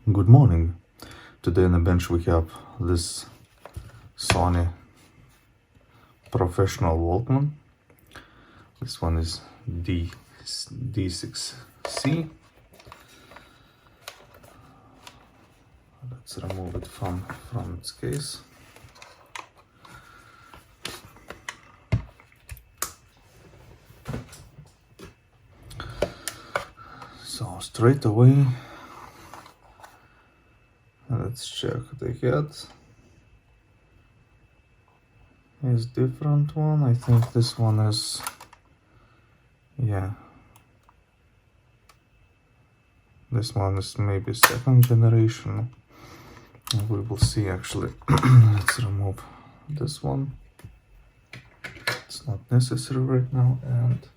Good morning. Today on the bench we have this Sony professional Walkman. This one is D6C. Let's remove it from its case. So straight away, let's check the head. Is different one. I think this one is, yeah. This one is maybe second generation. We will see actually. Let's remove this one. It's not necessary right now, and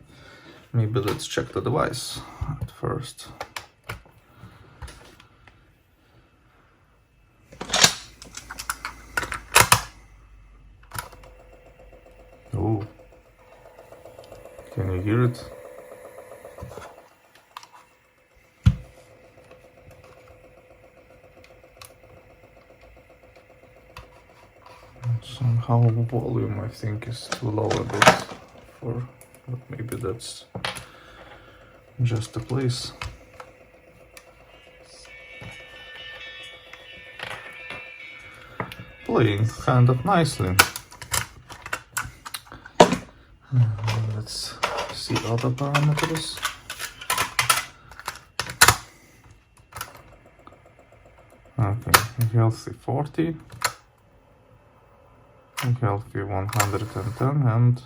maybe let's check the device at first. Oh, can you hear it? Somehow volume I think is too low a bit but maybe that's just a place. Playing kind of nicely. Let's see other parameters. Okay, healthy 40, healthy 110, and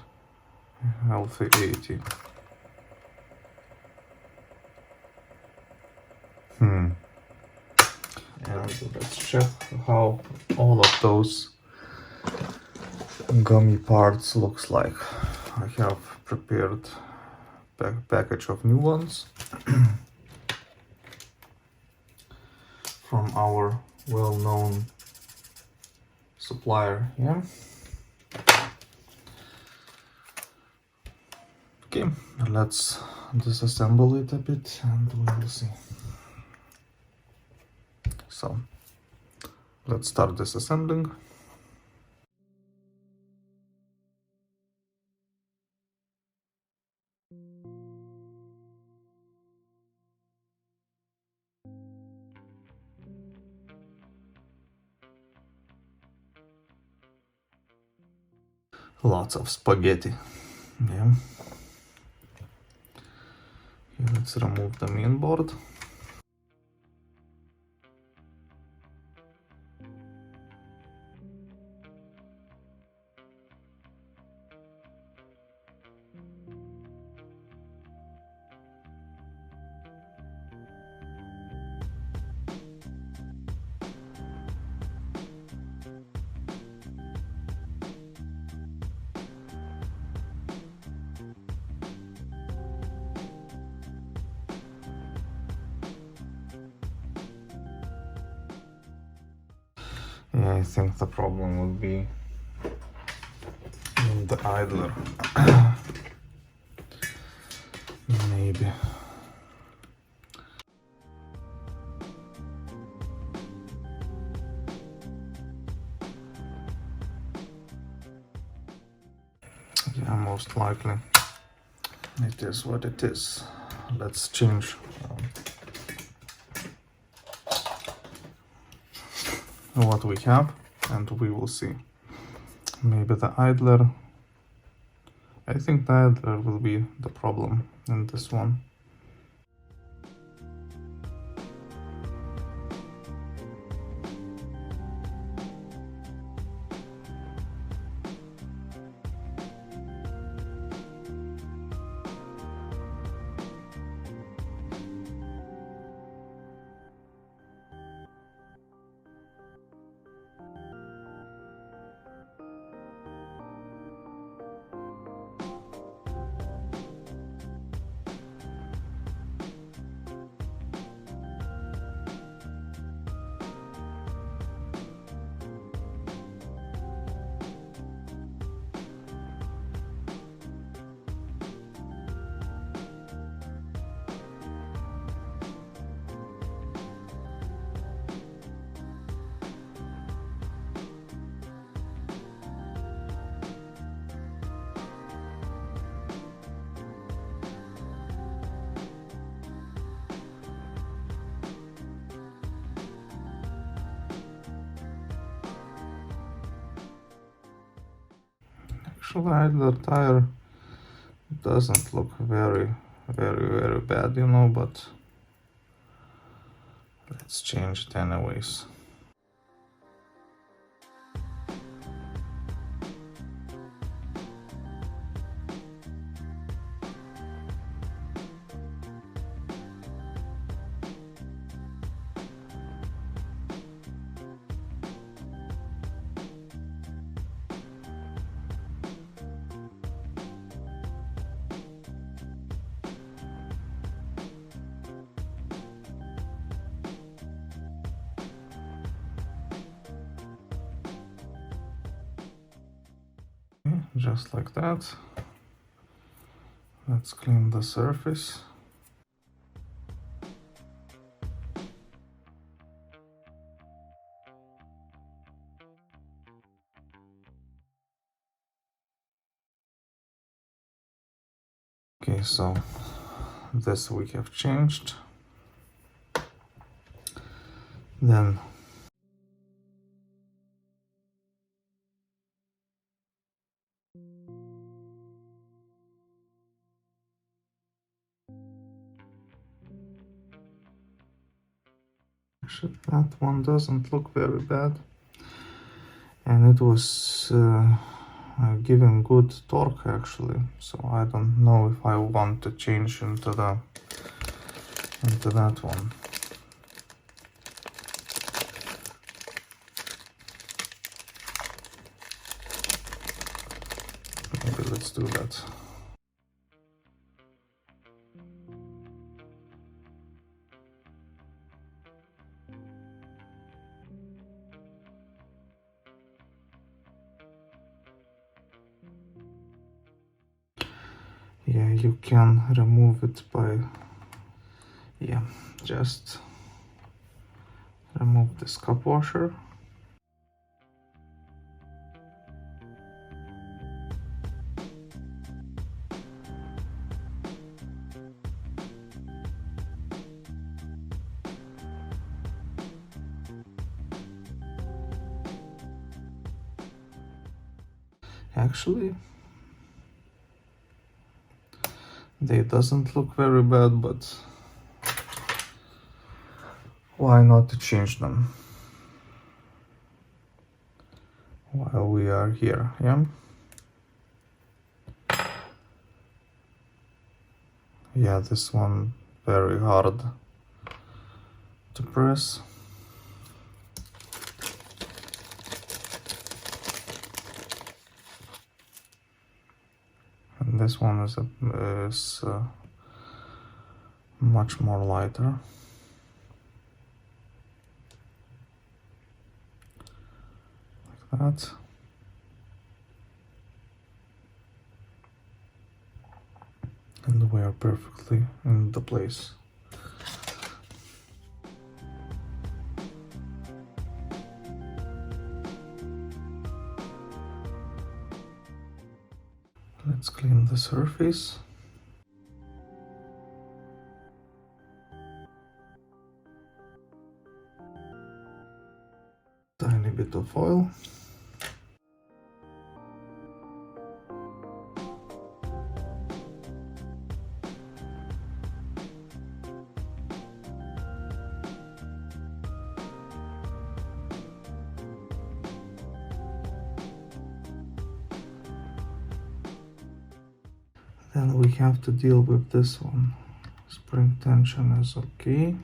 healthy 80. And let's check how all of those gummy parts looks like. I have prepared a package of new ones from our well-known supplier here. Okay, let's disassemble it a bit and we will see. So let's start disassembling. Lots of spaghetti. Yeah. Okay, let's remove the main board. Yeah, I think the problem will be in the idler. Maybe. Yeah, most likely. It is what it is. Let's change what we have and we will see. Maybe the idler. I think the idler will be the problem in this one. Actually, the tire doesn't look very bad, you know, but let's change it anyways. Okay, just like that. Let's clean the surface. Okay, so this we have changed. Then actually that one doesn't look very bad, and it was giving good torque actually, so I don't know if I want to change into that one. Maybe let's do that. Yeah, you can remove it by, yeah, just remove this cup washer. Actually, they doesn't look very bad, but why not to change them while we are here, yeah? Yeah, this one very hard to press. And this one is much more lighter. Like that. And we are perfectly in the place. Let's clean the surface. Tiny bit of oil. Then we have to deal with this one. Spring tension is okay.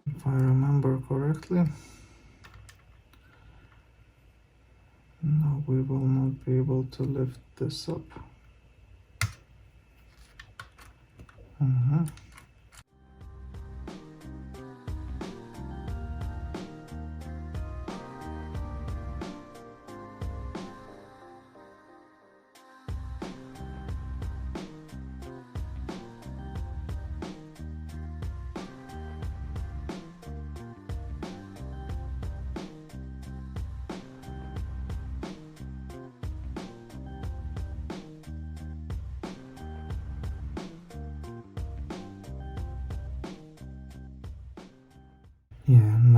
If I remember correctly. No, we will not be able to lift this up.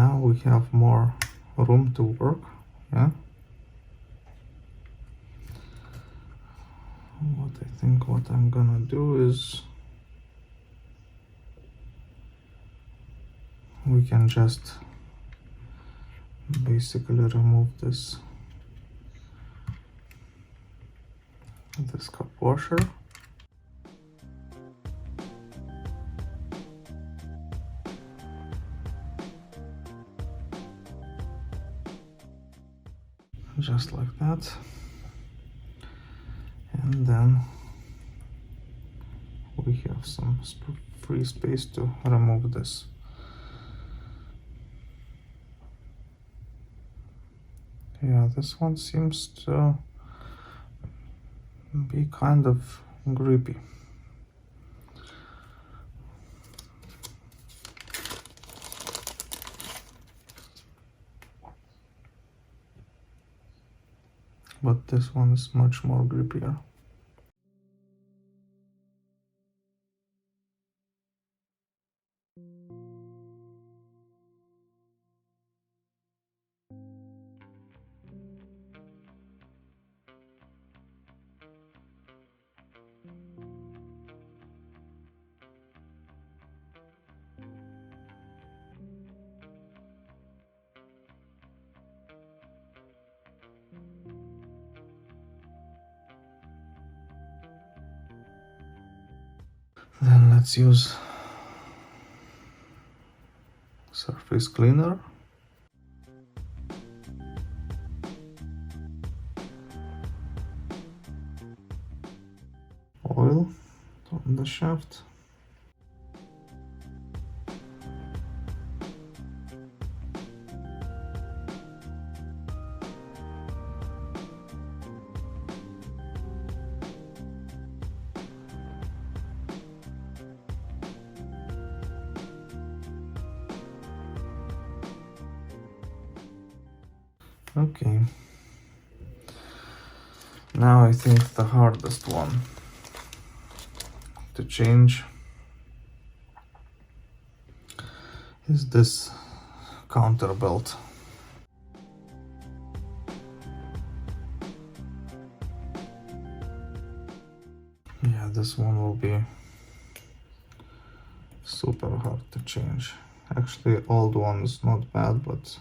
now we have more room to work. Yeah. What I'm gonna do is we can just basically remove this cup washer. Just like that. And then we have some free space to remove this. Yeah, this one seems to be kind of grippy. But this one is much more grippier. Then let's use surface cleaner. Oil on the shaft. Okay. Now I think the hardest one to change is this counter belt. Yeah, this one will be super hard to change. Actually, old one is not bad, but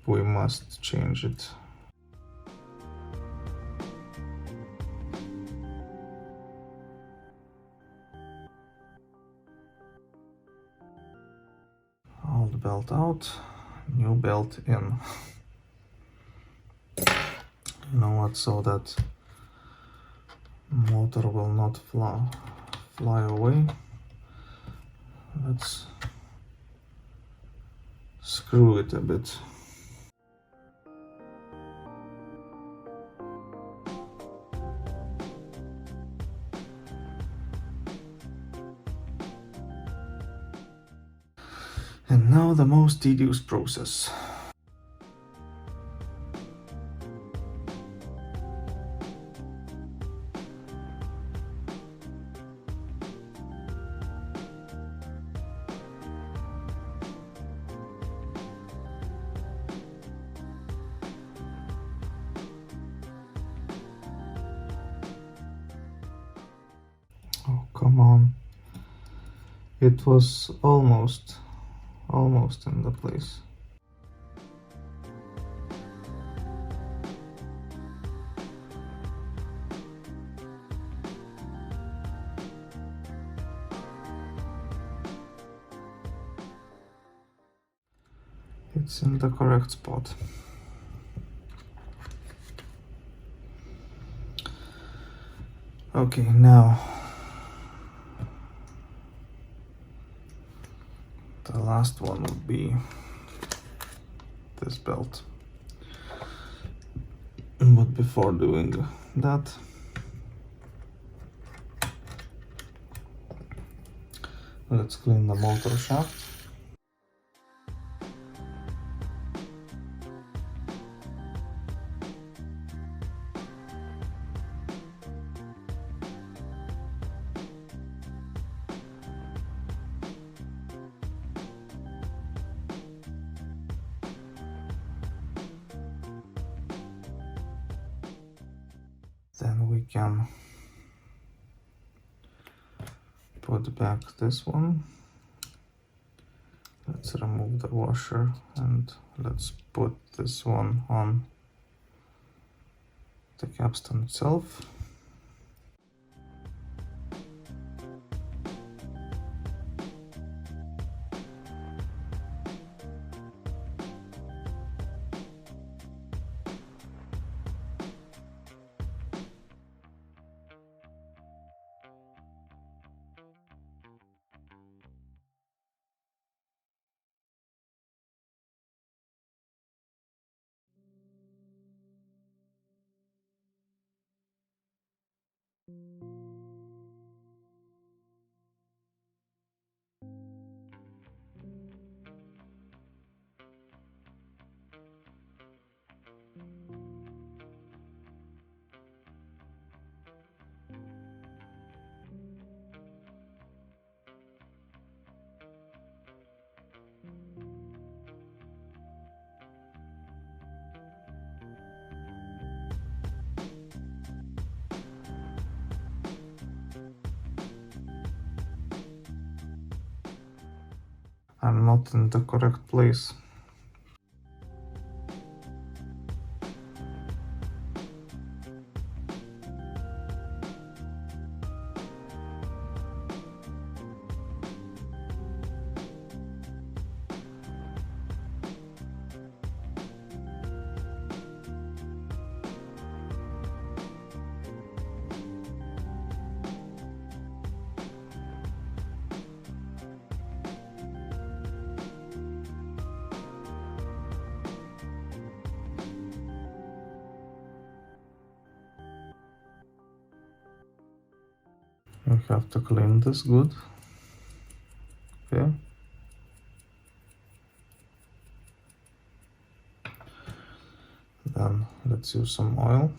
we must change it. Old belt out, new belt in. You know what, so that motor will not fly away. Let's screw it a bit. And now the most tedious process. Oh, come on. It was almost in the place. It's in the correct spot. Okay, now the last one would be this belt. But before doing that, let's clean the motor shaft. Then we can put back this one. Let's remove the washer and let's put this one on the capstan itself. I'm not in the correct place. We have to clean this good. Okay. Then let's use some oil.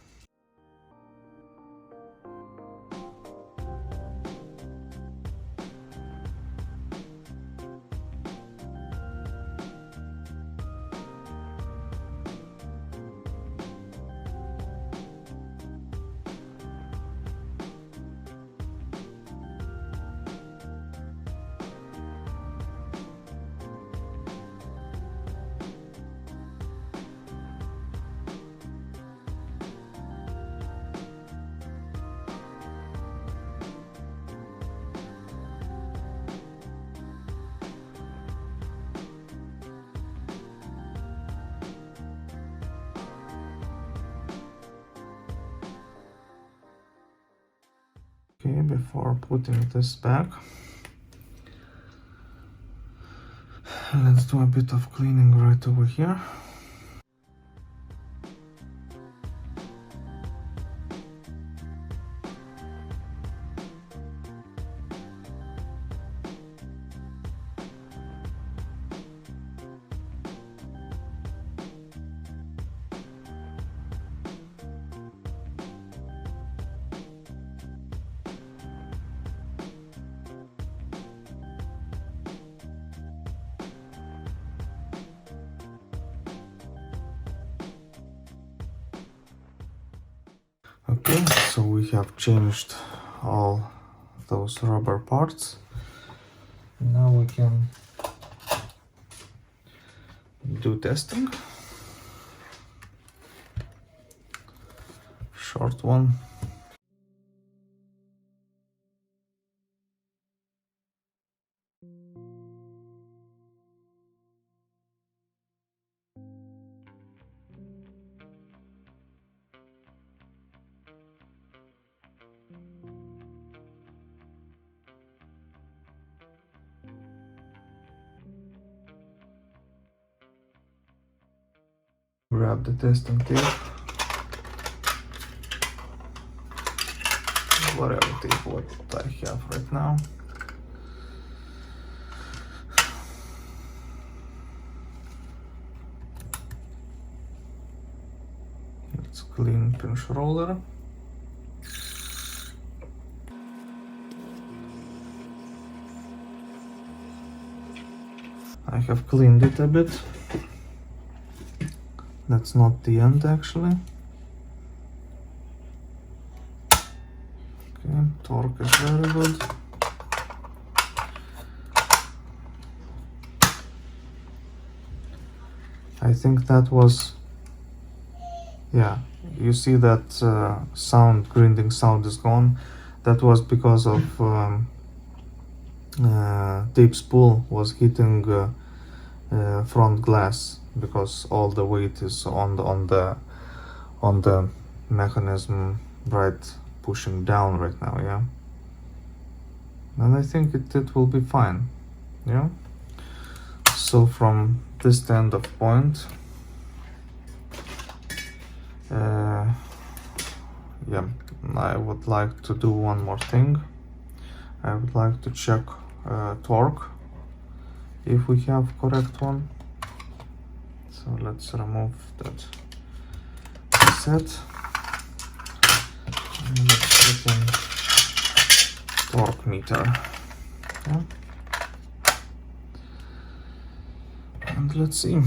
Okay, before putting this back, let's do a bit of cleaning right over here. Okay, so we have changed all those rubber parts. Now we can do testing. Short one. Grab the testing tape, whatever tape what I have right now. Let's clean pinch roller. I have cleaned it a bit. That's not the end actually. torque is very good. I think that was, yeah, you see that sound, grinding sound is gone. That was because of tape spool was hitting front glass, because all the weight is on the mechanism, right, pushing down right now, yeah. And I think it will be fine, yeah. So from this stand-off point, yeah, I would like to do one more thing. I would like to check torque, if we have correct one. So let's remove that cassette and let's put in torque meter, yeah. And let's see.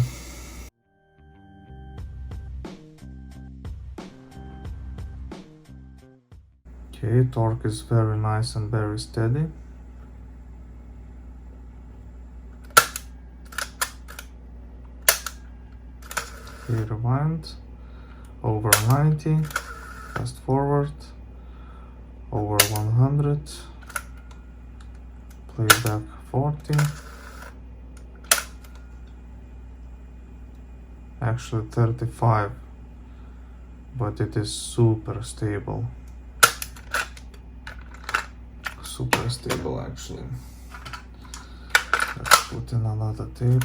Okay, torque is very nice and very steady. Okay, rewind, over 90, fast forward, over 100, playback 40, actually 35, but it is super stable. Super stable actually. Let's put in another tape,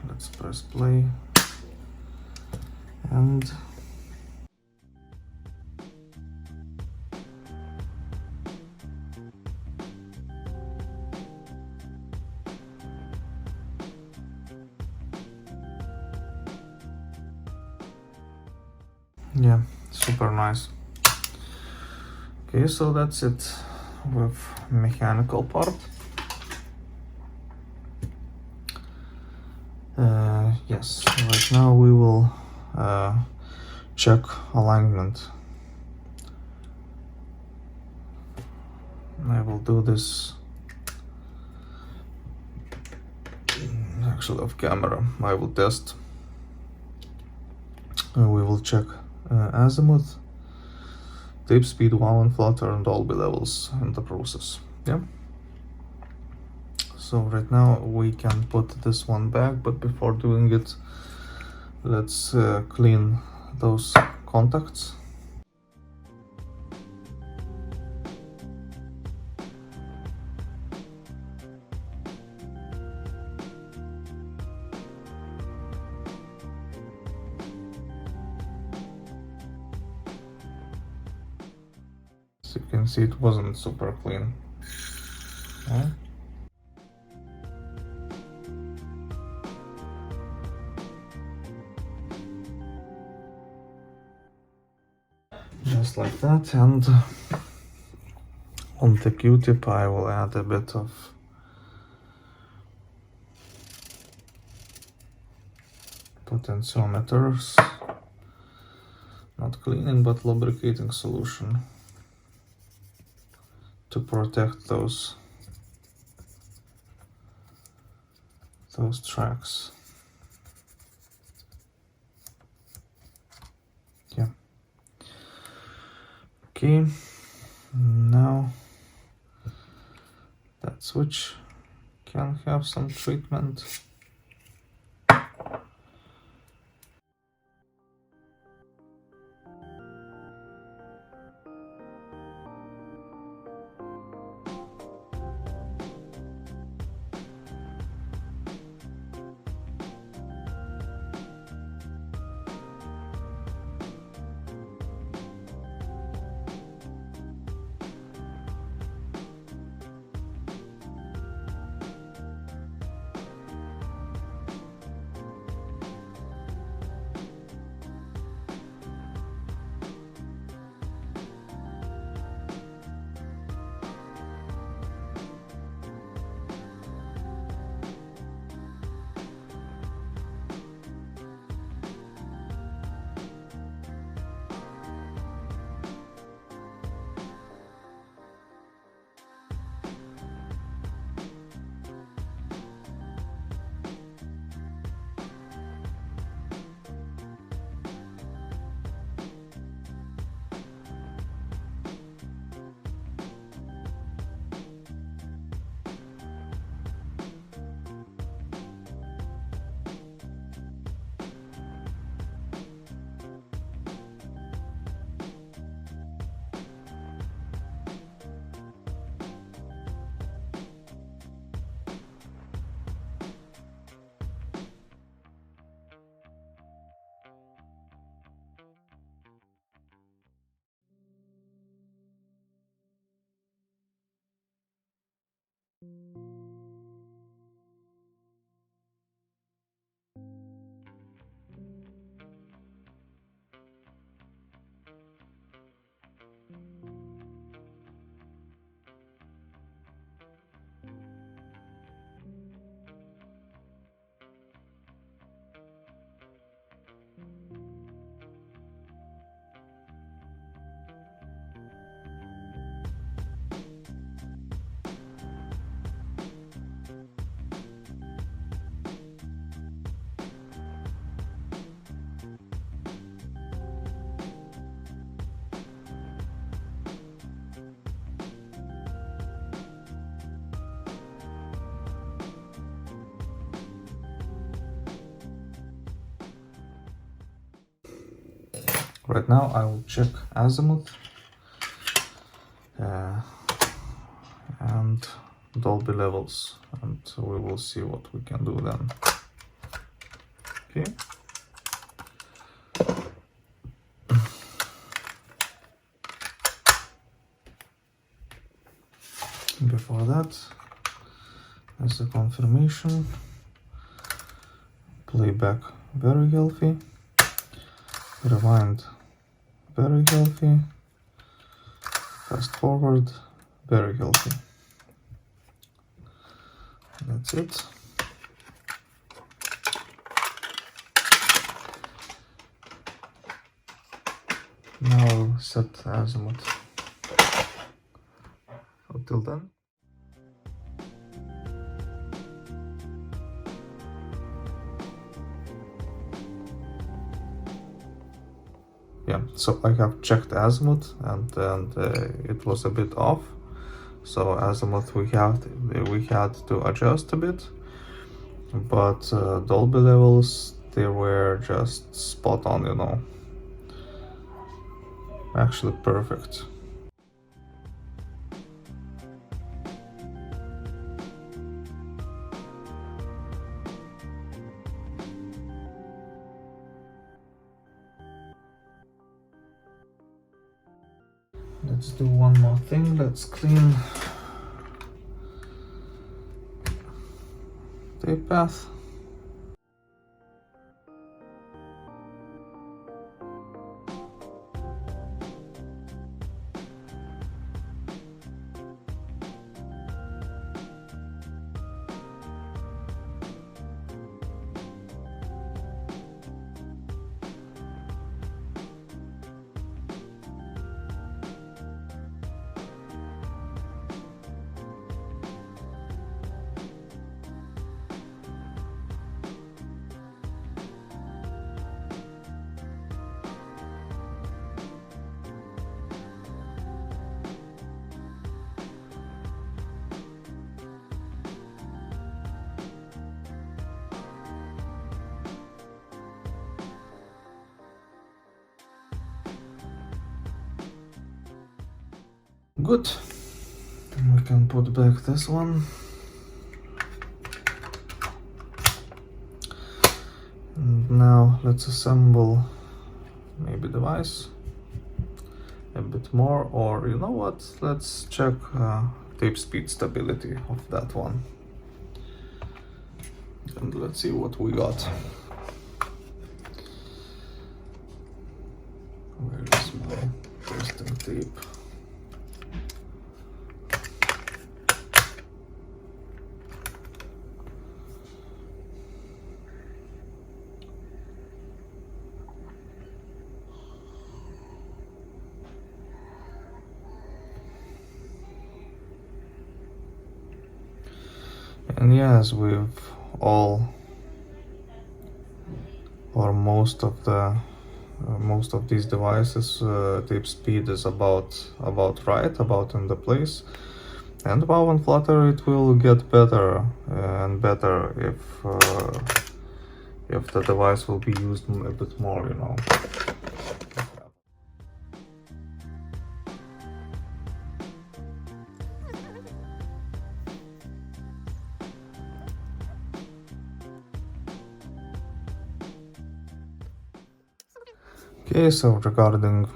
let's press play, and yeah, super nice. Okay, so that's it with mechanical part. Yes, right now we will check alignment. I will do this actually off camera. I will test. We will check azimuth, tape speed, wow and flutter, and Dolby levels in the process. Yeah. So right now we can put this one back, but before doing it, let's clean those contacts. As you can see, it wasn't super clean. Yeah. Just like that, and on the Q-tip I will add a bit of potentiometers, not cleaning but lubricating solution, to protect those tracks. Yeah. Okay, now that switch can have some treatment. Right now I will check azimuth and Dolby levels, and we will see what we can do then. Okay. Before that, as a confirmation, playback very healthy, rewind very healthy, fast forward very healthy. That's it. Now I'll set azimuth. Until then. Yeah, so I have checked azimuth and it was a bit off. So azimuth we had to adjust a bit, but Dolby levels, they were just spot on, you know. Actually perfect. Let's do one more thing. Let's clean tape path. Good. And we can put back this one. And now let's assemble maybe device a bit more, or you know what, let's check tape speed stability of that one. And let's see what we got. Where is my testing tape? And yes, with all or most of these devices, tape speed is about right, about in the place. And wow, in Flutter it will get better and better if the device will be used a bit more, you know. Okay, so regarding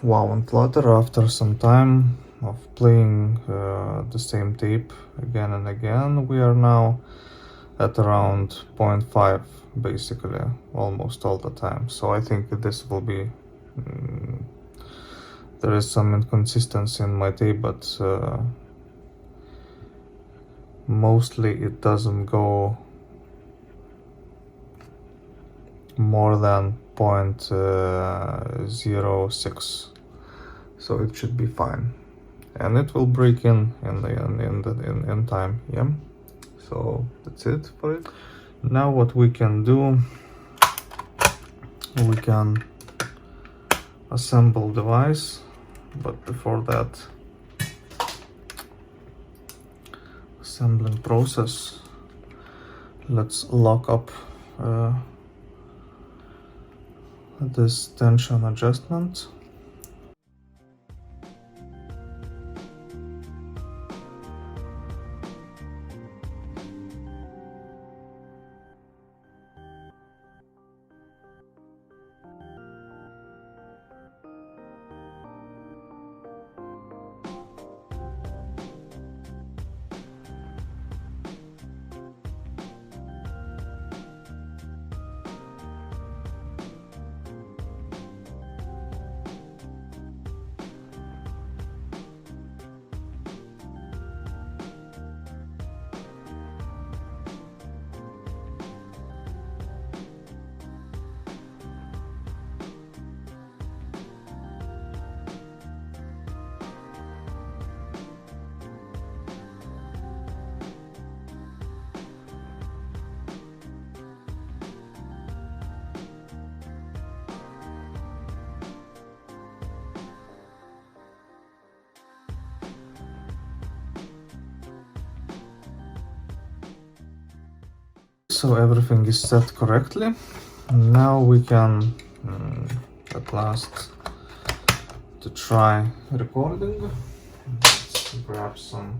WoW and Flutter, after some time of playing the same tape again and again, we are now at around 0.5 basically, almost all the time. So I think this will be, there is some inconsistency in my tape, but mostly it doesn't go more than 0.06, so it should be fine, and it will break in time. Yeah, so that's it for it. Now what we can do, we can assemble device, but before that, assembling process, let's lock up this tension adjustment. So everything is set correctly. Now we can at last to try recording. Let's grab some.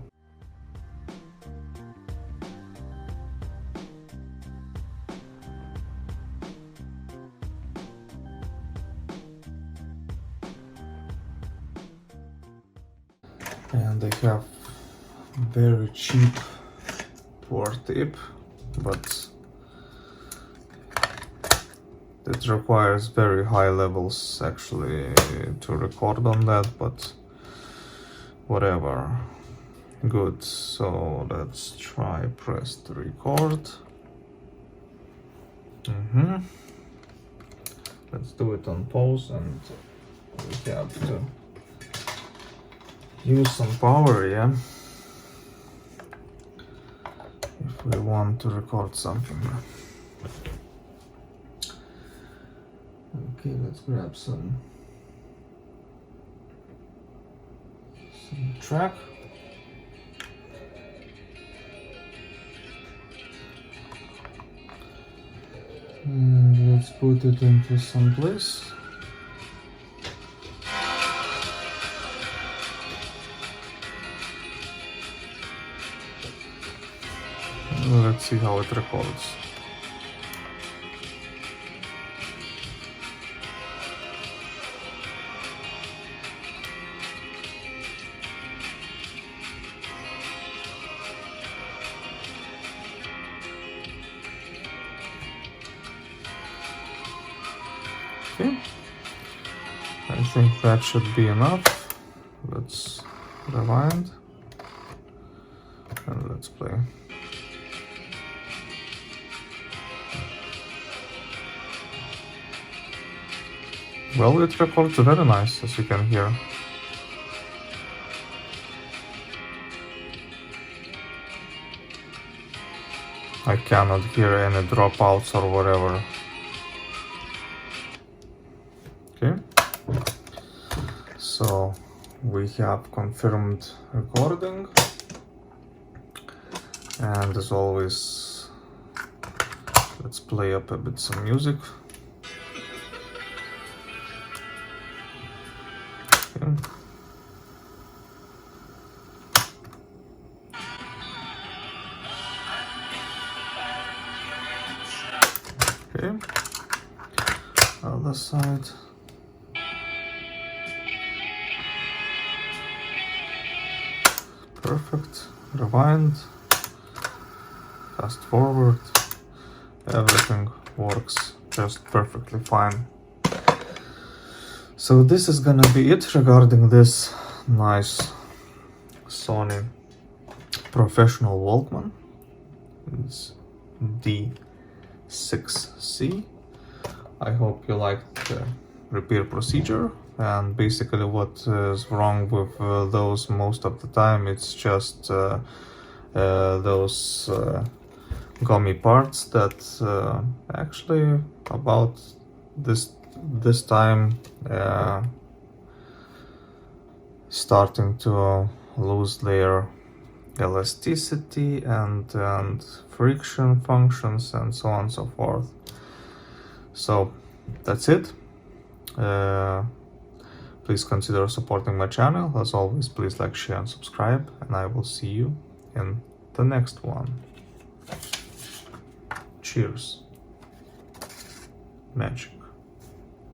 And I have very cheap pour tape, but it requires very high levels actually to record on that, but whatever. Good, so let's try press to record. Let's do it on pause, and we have to use some power, yeah, if we want to record something. Okay, let's grab some track. And let's put it into some place. Let's see how it records. Okay, I think that should be enough. Let's rewind and let's play. Well, it records very nice, as you can hear. I cannot hear any dropouts or whatever. Okay, so we have confirmed recording, and as always, let's play up a bit some music. Okay. Okay, other side. Perfect. Rewind, fast forward, everything works just perfectly fine. So this is gonna be it regarding this nice Sony professional Walkman. It's D6C. I hope you liked the repair procedure. And basically what is wrong with those most of the time, it's just those gummy parts that actually about this time starting to lose their elasticity and friction functions and so on and so forth. So that's it. Please consider supporting my channel. As always, please like, share, and subscribe, and I will see you in the next one. Cheers. Magic.